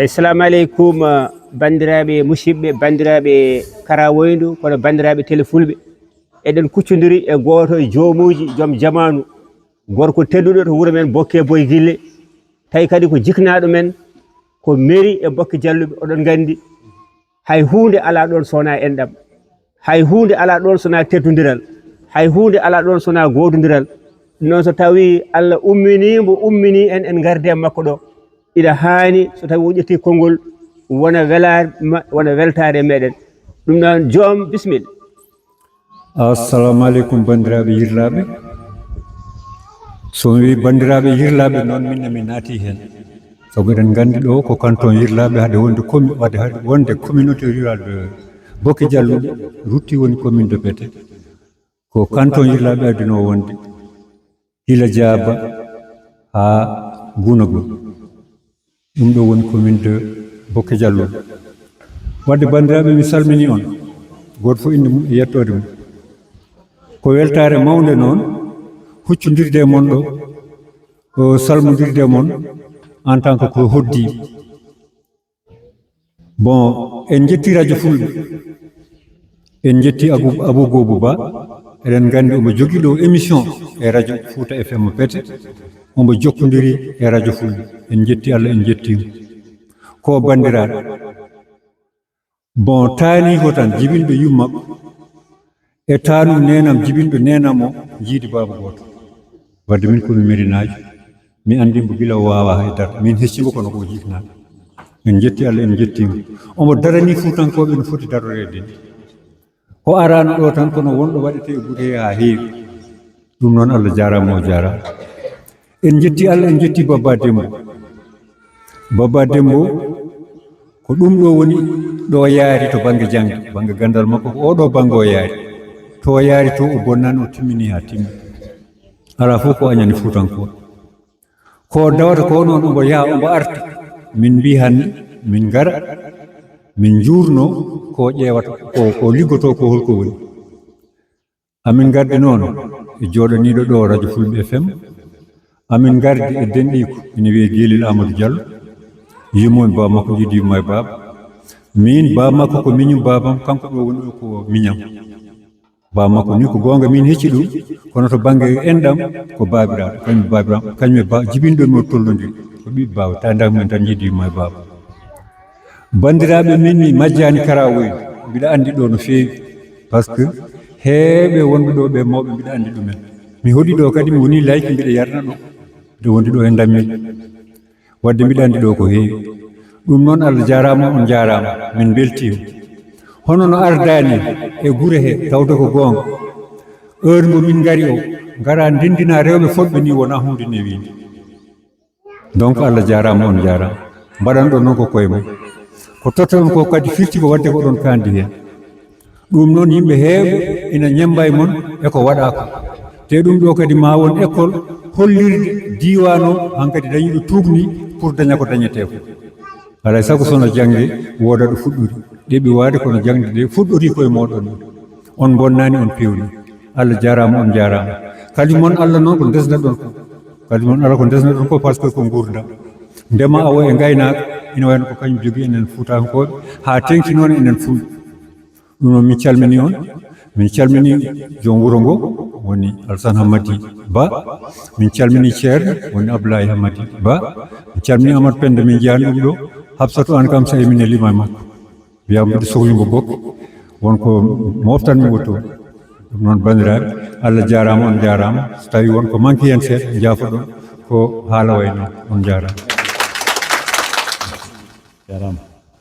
Assalamu alaikum bandiraɓe musidɓe bandiraɓe karawoydu kono bandiraɓe telefulɓe eɗen kuccodiri e goto e jomuji joom jamanu gorko tedduɗo to wuuro men Bokke Boy Guille tawi kadi ko jiknaɗo men ko mairie e Bokke Jalluɓe oɗon gandi hay hunde ala ɗon sona enɗam hay hunde ala ɗon sona teddodiral hay hunde ala ɗon sona gododiral non so tawi Allah umminimo ummini en garde makko ɗo ina hani so tawi o ƴetti konngol wona weltare meɗen ɗum noon joom bisimilla. Assalamu alaikum bandiraɓe yirlaɓe. So wi bandiraɓe yirlaɓe noon minne mi naati hen sabu eɗen gandi ɗo ko canton yirlaɓe hade wonde communauté rural de Bokke Jalluɓe rutti woni commune de Pété ko canton yirlaɓe adino wonde Hila Diaba ha Gounagol ɗum ɗo woni commune de Bokke Jalluɓe. Wadde bandiraɓe mi salmini on goto fof inde mum e yettode mum ko weltare mawde noon huccodirde e mon ɗo salmodirde e mon en tant que ko hoddi. Bon en jetti radio Fulɓe en jetti Abou Gobou Ba eɗen gandi omo jogui ɗo émission e radio Fouta FM Pété omo jokkodiri e radio Fulɓe en jetti Allah en jettimo ko bandiraɓe. Bon taani ko tan jibinɓe yummakko e taanum nenam jibinɓe nenam o jiidi baba goto wadde min komi merinajo mi andimo gila o wawa haydara min heccimo kono ko jiknaɓe en jetti Allah en jettimo omo darani Fuutankoɓe no foti darorede ni o arano ɗo tan kono wonɗo waɗete e ɓuuri ha heewi ɗum noon Allah jarama o jarama en jetti Allah en jetti Baba Dembo ko ɗum ɗo woni ɗo yaari to banggue jangde banggue gandal makko ko oɗo banggue o yaari to o yaari to o bonnani o timmini ha timmi ala fof ko añani Fuutankoɓe ko dawata ko noon omo yaha omo arta min mbi hande min gara min jurno ko ƴeewata ko liggoto ko holko woni amin gardi noon e joɗaniɗo ɗo radio Fulɓe FM amin gardi e denɗiko ina wiye Guelil Amadou Diallo yimomi baba makko jiidi yumma e baba min baba makko ko miñum babam kanko ɗo woni ɗo ko miñam baba makko ni ko gonga min hecci ɗum kono to banggue enɗam ko babiraɗo kañum e jibinɗo mi o tollodiri ko ɓiɓe baba tandak men tan jiidi yumma e baba. Bandiraɓe min mi majjani karawoyde mbiɗa andi ɗo no feewi par ce que heeɓe wonɓe ɗo ɓe mawɓe mbiɗa andi ɗumen mi hoɗi ɗo kadi mi woni layki mbiɗa yarna ɗo nde wondi ɗo e dammiɗo wadde mbiɗa andi ɗo ko heewi ɗum noon Allah jarama on jarama min beltima hono no ardani e guure he tawde ko gonga heure mo min gari o gara ndendina rewɓe fodɓe ni wona hunde newide donc Allah jarama on jarama mbaɗan ɗo noon ko koye mum ko totton ko kadi firti ko wadde ko ɗon kandi hen ɗum noon yimɓe heewɓe ina ñemba e mon eko waɗa ko te ɗum ɗo kadi ma won école hollirde diwan o hankkadi dañiɗo tubni pour daña ko dañete ko alay saago sono jangde woda ɗo fuɗɗori ɗeɓi waade kono jangde ɗe fuɗɗori koye moɗon on bonnani on pewni Allah jarama on jarama kalimon Allah noon ko desna ɗon ko kalimon Allah ko desna ɗon ko par ce que ko gurdam ndema awo e gaynaka ina wayno ko kañum jogui enen Fuutankoɓe ha tengti noon enen Fulɓe ɗum noon min calmini on min calmini joom wuuro ngo woni Alassane Hammady Ba min calmini ceerno woni Abdoulaye Hammady Ba min calmini Amadou Penda min jiyani ɗum ɗo Habsatou an kam sa min e lima e makko wiyama mbiɗa sohlimo Bokke wonko moftanmi toon ɗum noon bandiraɓe Allah jarama on jarama so tawi wonko manque hen seeɗa jaafoɗon ko haala way noon on jarama.